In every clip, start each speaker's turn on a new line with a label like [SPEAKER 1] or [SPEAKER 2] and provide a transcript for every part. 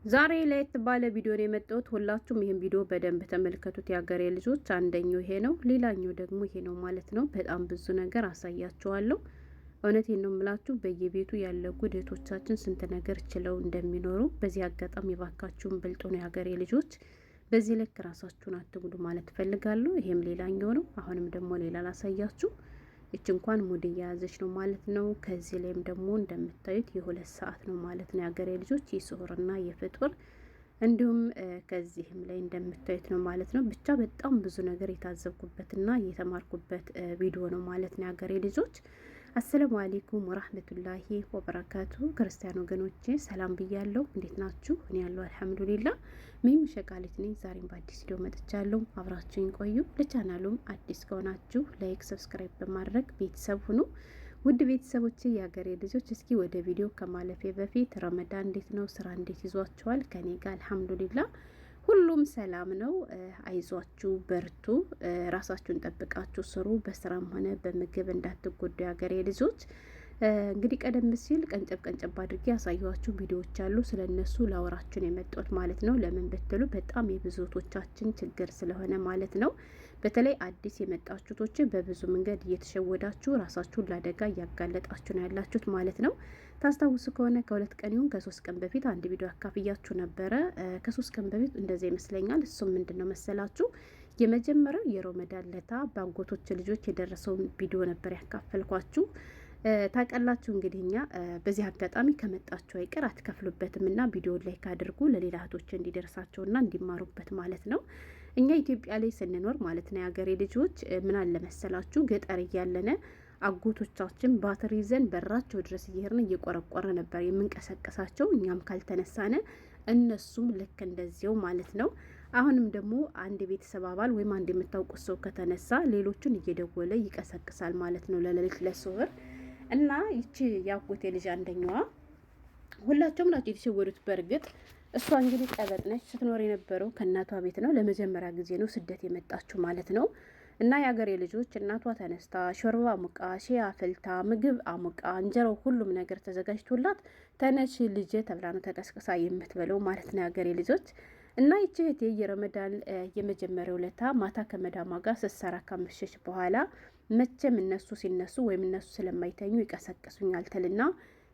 [SPEAKER 1] ዛሬ ለየት ባለ ቪዲዮ ነው የመጣሁት። ሁላችሁም ይህን ቪዲዮ በደንብ ተመልከቱት የሀገሬ ልጆች። አንደኛው ይሄ ነው፣ ሌላኛው ደግሞ ይሄ ነው ማለት ነው። በጣም ብዙ ነገር አሳያችኋለሁ። እውነቴን ነው የምላችሁ። በየቤቱ ያለ ጉዴቶቻችን ስንት ነገር ችለው እንደሚኖሩ በዚህ አጋጣሚ የባካችሁን ብልጡ ነው የሀገሬ ልጆች። በዚህ ልክ ራሳችሁን አትጉዱ ማለት እፈልጋለሁ። ይሄም ሌላኛው ነው። አሁንም ደግሞ ሌላ ላሳያችሁ። እች እንኳን ሙድ እየያዘች ነው ማለት ነው። ከዚህ ላይም ደግሞ እንደምታዩት የ2 ሰዓት ነው ማለት ነው የሀገሬ ልጆች፣ የስሁርና የፍጡር እንዲሁም ከዚህም ላይ እንደምታዩት ነው ማለት ነው። ብቻ በጣም ብዙ ነገር የታዘብኩበትና የተማርኩበት ቪዲዮ ነው ማለት ነው የሀገሬ ልጆች። አሰላሙ አለይኩም ወራህመቱላሂ ወበረካቱ። ክርስቲያን ወገኖቼ ሰላም ብያለሁ። እንዴት ናችሁ? እኔ ያለው አልሐምዱሊላ ሚሙ ሸቃሊት ነኝ። ዛሬም በአዲስ ቪዲዮ መጥቻለሁ። አብራችሁኝ ቆዩ። ለቻናሉም አዲስ ከሆናችሁ ላይክ፣ ሰብስክራይብ በማድረግ ቤተሰብ ሁኑ። ውድ ቤተሰቦቼ የሀገሬ ልጆች፣ እስኪ ወደ ቪዲዮ ከማለፌ በፊት ረመዳን እንዴት ነው? ስራ እንዴት ይዟችኋል? ከኔ ጋር አልሐምዱሊላ ሁሉም ሰላም ነው። አይዟችሁ፣ በርቱ፣ ራሳችሁን ጠብቃችሁ ስሩ። በስራም ሆነ በምግብ እንዳትጎዱ የሀገሬ ልጆች። እንግዲህ ቀደም ሲል ቀንጨብ አድርጌ ያሳየኋችሁ ቪዲዮዎች አሉ። ስለ እነሱ ላወራችሁን የመጣሁት ማለት ነው። ለምን ብትሉ በጣም የብዙቶቻችን ችግር ስለሆነ ማለት ነው። በተለይ አዲስ የመጣችሁቶች በብዙ መንገድ እየተሸወዳችሁ ራሳችሁን ለአደጋ እያጋለጣችሁ ነው ያላችሁት ማለት ነው። ታስታውሱ ከሆነ ከ2 ቀን ይሁን ከ3 ቀን በፊት አንድ ቪዲዮ አካፍያችሁ ነበረ። ከ3 ቀን በፊት እንደዚህ ይመስለኛል። እሱም ምንድን ነው መሰላችሁ? የመጀመሪያው የረመዳን ለታ በአጎቶች ልጆች የደረሰውን ቪዲዮ ነበር ያካፈልኳችሁ። ታቀላችሁ እንግዲህ እኛ በዚህ አጋጣሚ ከመጣችሁ አይቀር አትከፍሉበትም እና ቪዲዮ ላይክ አድርጉ ለሌላ እህቶች እንዲደርሳቸውና እንዲማሩበት ማለት ነው። እኛ ኢትዮጵያ ላይ ስንኖር ማለት ነው የሀገሬ ልጆች ምን አለ መሰላችሁ፣ ገጠር እያለነ አጎቶቻችን ባትሪ ይዘን በራቸው ድረስ እየሄድን እየቆረቆረ ነበር የምንቀሰቀሳቸው። እኛም ካልተነሳነ እነሱም ልክ እንደዚያው ማለት ነው። አሁንም ደግሞ አንድ የቤተሰብ አባል ወይም አንድ የምታውቁት ሰው ከተነሳ ሌሎቹን እየደወለ ይቀሰቅሳል ማለት ነው ለሌሊት ለስውር እና ይቺ ያጎቴ ልጅ አንደኛዋ ሁላቸውም ናቸው የተሸወዱት። በእርግጥ እሷ እንግዲህ ቀበጥ ነች። ስትኖር የነበረው ከእናቷ ቤት ነው። ለመጀመሪያ ጊዜ ነው ስደት የመጣችው ማለት ነው። እና የሀገሬ ልጆች እናቷ ተነስታ ሾርባ አሙቃ፣ ሺ አፍልታ፣ ምግብ አሙቃ፣ እንጀራው ሁሉም ነገር ተዘጋጅቶላት ተነሽ ልጄ ተብላ ነው ተቀስቅሳ የምትበለው ማለት ነው የሀገሬ ልጆች። እና ይቺ እህቴ የረመዳን የመጀመሪያው ለታ ማታ ከመዳሟ ጋር ስትሰራ ካመሸች በኋላ መቼም እነሱ ሲነሱ ወይም እነሱ ስለማይተኙ ይቀሰቅሱኛል ትልና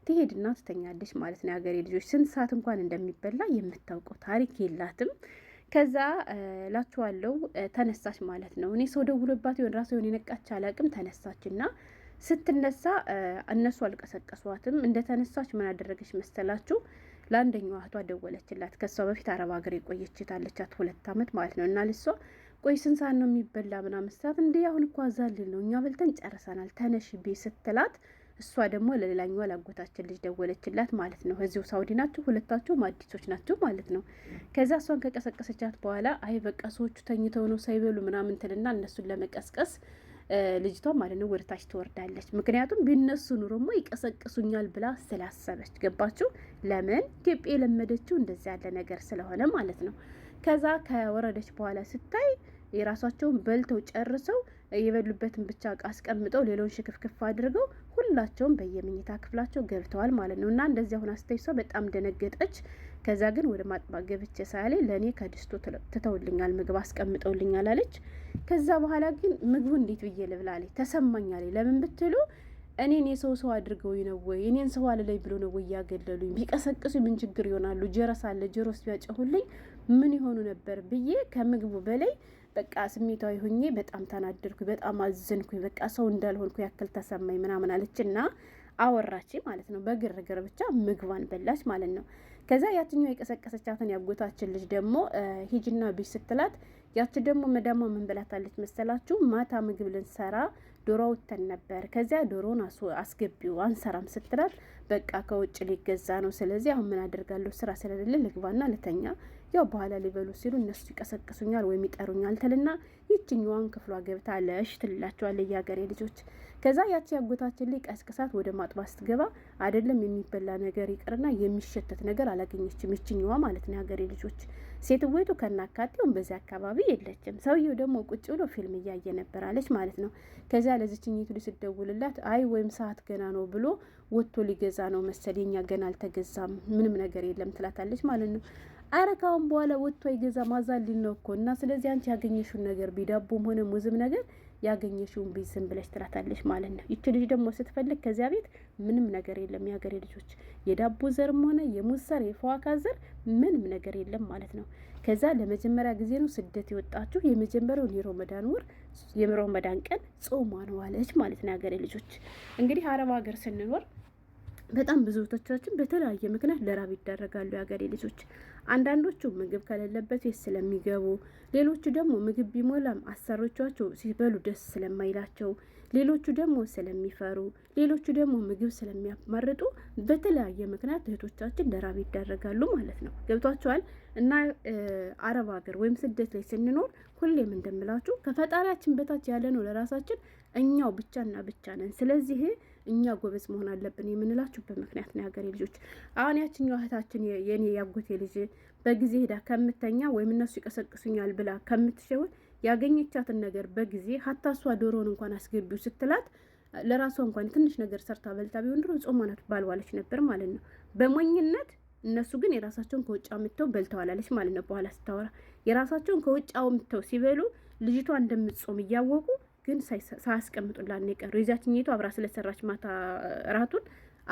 [SPEAKER 1] ትሄድና ትተኛለች ማለት ነው የሀገሬ ልጆች። ስንት ሰዓት እንኳን እንደሚበላ የምታውቀው ታሪክ የላትም። ከዛ ላችኋለው ተነሳች ማለት ነው። እኔ ሰው ደውሎባት የሆነ ራሱ የሆነ የነቃች አላቅም። ተነሳችና ስትነሳ እነሱ አልቀሰቀሷትም። እንደተነሳች ምን አደረገች መሰላችሁ? ለአንደኛዋ እህቷ ደወለችላት። ከሷ በፊት አረብ ሀገር የቆየች ታለቻት 2 አመት ማለት ነው። እና ልሷ ቆይ ስንት ሰዓት ነው የሚበላ ምናምን ስትላት፣ እንዴ አሁን እኮ አዛልል ነው እኛ በልተን ጨርሰናል ተነሽ ቤ ስትላት፣ እሷ ደግሞ ለሌላኛዋ ላጎታችን ልጅ ደወለችላት ማለት ነው። እዚሁ ሳውዲ ናቸው ሁለታቸውም አዲሶች ናቸው ማለት ነው። ከዛ እሷን ከቀሰቀሰቻት በኋላ አይ በቃ ሰዎቹ ተኝተው ነው ሳይበሉ ምናምን ትልና እነሱን ለመቀስቀስ ልጅቷ ማለት ነው ወደ ታች ትወርዳለች። ምክንያቱም ቢነሱ ኑሮማ ይቀሰቅሱኛል ብላ ስላሰበች፣ ገባችሁ? ለምን ኢትዮጵያ የለመደችው እንደዚህ ያለ ነገር ስለሆነ ማለት ነው። ከዛ ከወረደች በኋላ ስታይ የራሳቸውን በልተው ጨርሰው የበሉበትን ብቻ እቃ አስቀምጠው ሌላውን ሽክፍክፍ አድርገው ሁላቸውም በየመኝታ ክፍላቸው ገብተዋል ማለት ነው። እና እንደዚህ አሁን አስተይሷ በጣም ደነገጠች። ከዛ ግን ወደ ማጥባት ገብቼ ሳያሌ ለእኔ ከድስቶ ትተውልኛል ምግብ አስቀምጠውልኛል አለች። ከዛ በኋላ ግን ምግቡ እንዴት ብዬ ልብላለች ተሰማኛል። ለምን ብትሉ እኔን የሰው አድርገው ነው ወይ እኔን ሰው አለላይ ብሎ ነው ወይ ያገለሉኝ? ቢቀሰቅሱ ምን ችግር ይሆናሉ? ጀረስ አለ ጀሮስ ቢያጨሁልኝ ምን ይሆኑ ነበር ብዬ ከምግቡ በላይ በቃ ስሜታዊ ሆኜ በጣም ተናደርኩ፣ በጣም አዘንኩ። በቃ ሰው እንዳልሆንኩ ያክል ተሰማኝ ምናምን አለችና አወራች ማለት ነው። በግርግር ብቻ ምግቧን በላች ማለት ነው። ከዛ ያችኛው የቀሰቀሰቻትን ያጎታችን ልጅ ደግሞ ሂጅና ቢሽ ስትላት፣ ያች ደግሞ መዳሟ ምን ብላታለች መሰላችሁ? ማታ ምግብ ልንሰራ ዶሮ አውጥተን ነበር። ከዚያ ዶሮን አስገቢው አንሰራም ስትላት፣ በቃ ከውጭ ሊገዛ ነው። ስለዚህ አሁን ምን አደርጋለሁ ስራ ስለሌለ ልግባና ልተኛ፣ ያው በኋላ ሊበሉ ሲሉ እነሱ ይቀሰቅሱኛል ወይም ይጠሩኛል ትልና ይችኛዋን ክፍሏ ገብታ ለሽ ትላቸዋለች የሀገሬ ልጆች። ከዛ ያቺ ያጎታችን ላይ ቀስቅሳት ወደ ማጥባት ስትገባ አይደለም የሚበላ ነገር ይቅርና የሚሸተት ነገር አላገኘችም። ይችኛዋ ማለት ነው የሀገሬ ልጆች። ሴትወይቱ ከናካቴውን በዚህ አካባቢ የለችም። ሰውየው ደግሞ ቁጭ ብሎ ፊልም እያየ ነበር አለች ማለት ነው። ከዚያ ለዚችኝቱ ሊስደውልላት አይ ወይም ሰዓት ገና ነው ብሎ ወጥቶ ሊገዛ ነው መሰል የኛ ገና አልተገዛም ምንም ነገር የለም ትላታለች ማለት ነው። አረ ካሁን በኋላ ወጥቶ አይገዛ ማዛልን ነው እኮ እና ስለዚህ አንቺ ያገኘሽውን ነገር ቢዳቦም ሆነ ሙዝም ነገር ያገኘሽውን ቢዝም ብለሽ ትላታለች ማለት ነው። ይቺ ልጅ ደግሞ ስትፈልግ ከዚያ ቤት ምንም ነገር የለም። የሀገሬ ልጆች የዳቦ ዘርም ሆነ የሙዝ ዘር የፈዋካ ዘር ምንም ነገር የለም ማለት ነው። ከዛ ለመጀመሪያ ጊዜ ነው ስደት የወጣችሁ። የመጀመሪያውን የሮመዳን ወር የሮመዳን ቀን ጾሟ ነው አለች ማለት ነው። የሀገሬ ልጆች እንግዲህ አረብ ሀገር ስንኖር በጣም ብዙ እህቶቻችን በተለያየ ምክንያት ለራብ ይዳረጋሉ። የሀገሬ ልጆች አንዳንዶቹ ምግብ ከሌለበት ቤት ስለሚገቡ፣ ሌሎቹ ደግሞ ምግብ ቢሞላም አሰሪዎቻቸው ሲበሉ ደስ ስለማይላቸው፣ ሌሎቹ ደግሞ ስለሚፈሩ፣ ሌሎቹ ደግሞ ምግብ ስለሚያማርጡ በተለያየ ምክንያት እህቶቻችን ለራብ ይዳረጋሉ ማለት ነው። ገብቷቸዋል። እና አረብ ሀገር ወይም ስደት ላይ ስንኖር ሁሌም እንደምላችሁ ከፈጣሪያችን በታች ያለ ነው ለራሳችን እኛው ብቻና ብቻ ነን። ስለዚህ እኛ ጎበዝ መሆን አለብን የምንላችሁ በምክንያት ነው። የሀገሬ ልጆች አሁን ያችኛው እህታችን የኔ ያጎቴ ልጅ በጊዜ ሄዳ ከምተኛ ወይም እነሱ ይቀሰቅሱኛል ብላ ከምትሸውን ያገኘቻትን ነገር በጊዜ ሀታ እሷ ዶሮውን እንኳን አስገቢው ስትላት ለራሷ እንኳን ትንሽ ነገር ሰርታ በልታ ቢሆን ድሮ ጾሟናት ባልዋለች ነበር ማለት ነው በሞኝነት። እነሱ ግን የራሳቸውን ከውጭ አምጥተው በልተዋል አለች ማለት ነው። በኋላ ስታወራ የራሳቸውን ከውጭ አምጥተው ሲበሉ ልጅቷ እንደምትጾም እያወቁ ግን ሳያስቀምጡላት ነው የቀሩ። የዛችኛይቱ አብራ ስለሰራች ማታ ራቱን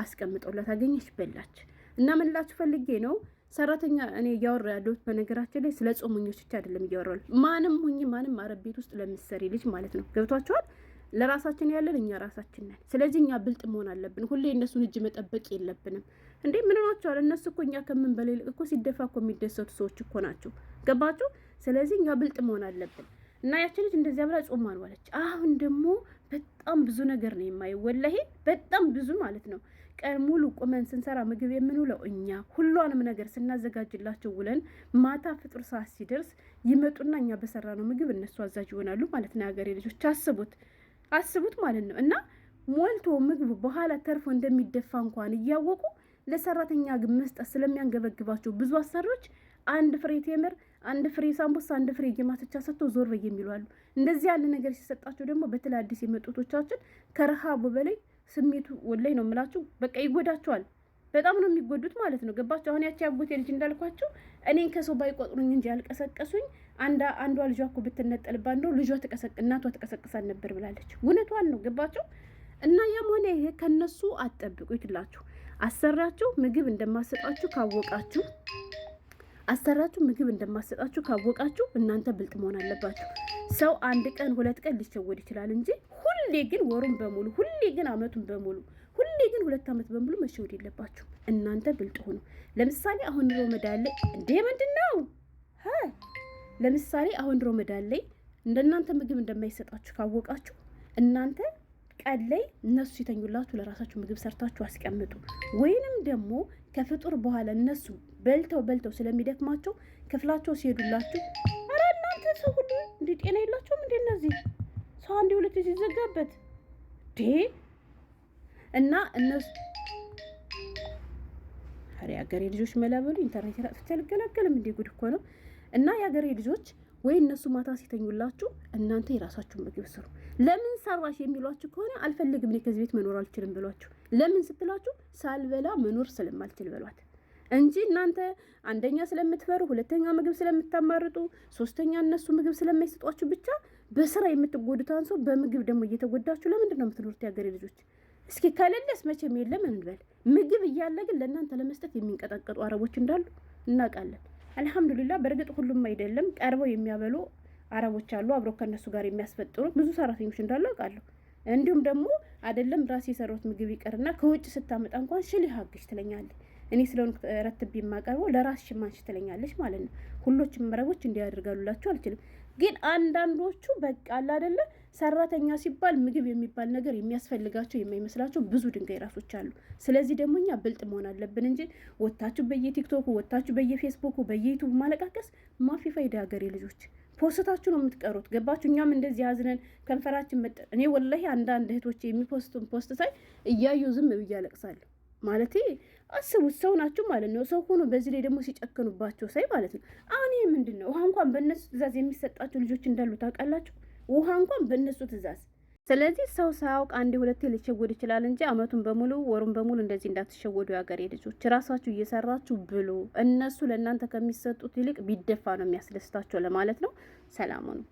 [SPEAKER 1] አስቀምጠውላት አገኘች፣ በላች። እና ምን ላችሁ ፈልጌ ነው ሰራተኛ እኔ እያወራ ያለሁት በነገራችን ላይ ስለ ጾመኞች ብቻ አይደለም እያወራሁ። ማንም ሁኚ ማንም አረብ ቤት ውስጥ ለምትሰሪ ልጅ ማለት ነው። ገብቷችኋል? ለራሳችን ያለን እኛ ራሳችን ነን። ስለዚህ እኛ ብልጥ መሆን አለብን። ሁሌ እነሱን እጅ መጠበቅ የለብንም። እንዴ ምን ሆናችኋል? እነሱ እኮ እኛ ከምን በላይ እኮ ሲደፋ እኮ የሚደሰቱ ሰዎች እኮ ናቸው። ገባችሁ? ስለዚህ እኛ ብልጥ መሆን አለብን። እና ያችን ልጅ እንደዚያ ብላ ጾማን ዋለች። አሁን ደግሞ በጣም ብዙ ነገር ነው የማየው፣ ወላሂ በጣም ብዙ ማለት ነው። ቀን ሙሉ ቁመን ስንሰራ ምግብ የምንውለው እኛ፣ ሁሏንም ነገር ስናዘጋጅላቸው ውለን ማታ ፍጡር ሰዓት ሲደርስ ይመጡና እኛ በሰራነው ምግብ እነሱ አዛዥ ይሆናሉ ማለት ነው። የሀገሬ ልጆች አስቡት ማለት ነው። እና ሞልቶ ምግቡ በኋላ ተርፎ እንደሚደፋ እንኳን እያወቁ ለሰራተኛ ግን መስጠት ስለሚያንገበግባቸው ብዙ አሰሪዎች አንድ ፍሬ ቴምር፣ አንድ ፍሬ ሳምቡሳ፣ አንድ ፍሬ ጌማቶቻ ሰጥቶ ዞር በይ የሚሉ አሉ። እንደዚህ ያለ ነገር ሲሰጣቸው ደግሞ በተለይ አዲስ የመጡቶቻችን ከረሃቡ በላይ ስሜቱ ወላይ ነው የምላችሁ፣ በቃ ይጎዳቸዋል። በጣም ነው የሚጎዱት ማለት ነው። ገባቸው? አሁን ያቺ ያጎቴ ልጅ እንዳልኳቸው እኔን ከሰው ባይቆጥሩኝ እንጂ ያልቀሰቀሱኝ አንዷ ልጇ እኮ ብትነጠልባ እንደው ልጇ እናቷ ተቀሰቅሳል ነበር ብላለች። እውነቷን ነው። ገባቸው? እና ያም ሆነ ይሄ ከነሱ አትጠብቁ ይትላችሁ። አሰራችሁ ምግብ እንደማሰጣችሁ ካወቃችሁ ካወቃችሁ እናንተ ብልጥ መሆን አለባችሁ። ሰው አንድ ቀን ሁለት ቀን ሊሸወድ ይችላል እንጂ ሁሌ ግን ወሩን በሙሉ ሁሌ ግን አመቱን በሙሉ ሁሌ ግን 2 ዓመት በሙሉ መሸወድ የለባችሁ። እናንተ ብልጥ ሆኑ። ለምሳሌ አሁን ሮመዳን ላይ ምንድነው? ለምሳሌ አሁን ሮመዳን ላይ እንደናንተ ምግብ እንደማይሰጣችሁ ካወቃችሁ እናንተ ቀን ላይ እነሱ ሲተኙላችሁ ለራሳችሁ ምግብ ሰርታችሁ አስቀምጡ። ወይንም ደግሞ ከፍጡር በኋላ እነሱ በልተው ስለሚደክማቸው ክፍላቸው ሲሄዱላችሁ፣ አረ እናንተ ሰው ሁሉ እንደ ጤና የላቸውም እንደ እነዚህ ሰው አንድ ሁለት ሲዘጋበት እና እነሱ የሀገሬ ልጆች መላበሉ ኢንተርኔት ፍትልገለገልም እንደ ጉድ እኮ ነው። እና የሀገሬ ልጆች ወይ እነሱ ማታ ሲተኙላችሁ እናንተ የራሳችሁን ምግብ ስሩ። ለምን ሰራሽ የሚሏችሁ ከሆነ አልፈልግም እኔ ከዚህ ቤት መኖር አልችልም ብሏችሁ። ለምን ስትላችሁ ሳልበላ መኖር ስለማልችል በሏት እንጂ እናንተ አንደኛ ስለምትፈሩ፣ ሁለተኛ ምግብ ስለምታማርጡ፣ ሶስተኛ እነሱ ምግብ ስለማይሰጧችሁ ብቻ በስራ የምትጎዱታን ሰው በምግብ ደግሞ እየተጎዳችሁ ለምንድን ነው የምትኖሩት? የሀገሬ ልጆች እስኪ ከሌለስ መቼም የለም እንበል። ምግብ እያለ ግን ለእናንተ ለመስጠት የሚንቀጠቀጡ አረቦች እንዳሉ እናውቃለን። አልሐምዱሊላህ። በእርግጥ ሁሉም አይደለም፣ ቀርበው የሚያበሉ አረቦች አሉ፣ አብረው ከነሱ ጋር የሚያስፈጥሩ ብዙ ሰራተኞች እንዳሉ አውቃለሁ። እንዲሁም ደግሞ አይደለም ራሴ የሰራሁት ምግብ ይቀርና ከውጭ ስታመጣ እንኳን ሽል ሀግሽ ትለኛለች። እኔ ስለሆነ ረትብ የማቀርበው ለራስ ሽማንሽ ትለኛለች ማለት ነው። ሁሎችም አረቦች እንዲያደርጋሉላችሁ አልችልም። ግን አንዳንዶቹ በቃ አለ አይደለ ሰራተኛ ሲባል ምግብ የሚባል ነገር የሚያስፈልጋቸው የማይመስላቸው ብዙ ድንጋይ ራሶች አሉ። ስለዚህ ደግሞ እኛ ብልጥ መሆን አለብን እንጂ ወታችሁ በየቲክቶኩ ወታችሁ በየፌስቡኩ በየዩቲዩብ ማለቃቀስ ማፊ ፋይዳ። ሀገሬ ልጆች ፖስታችሁ ነው የምትቀሩት። ገባችሁ? እኛም እንደዚህ አዝነን ከንፈራችን መጠ እኔ ወላሂ አንዳንድ እህቶች የሚፖስቱን ፖስት ሳይ እያዩ ዝም ብዬ አለቅሳለሁ። ማለት አስቡት፣ ሰው ናችሁ ማለት ነው። ሰው ሆኖ በዚህ ላይ ደግሞ ሲጨክኑባቸው ሳይ ማለት ነው። አሁን ይህ ምንድን ነው? ውሃ እንኳን በእነሱ ትእዛዝ የሚሰጣቸው ልጆች እንዳሉ ታውቃላችሁ? ውሃ እንኳን በእነሱ ትእዛዝ። ስለዚህ ሰው ሳያውቅ አንዴ ሁለቴ ሊሸወድ ይችላል እንጂ አመቱን በሙሉ ወሩን በሙሉ እንደዚህ እንዳትሸወዱ የሀገሬ ልጆች። ራሳችሁ እየሰራችሁ ብሎ እነሱ ለእናንተ ከሚሰጡት ይልቅ ቢደፋ ነው የሚያስደስታቸው ለማለት ነው። ሰላሙ ነው።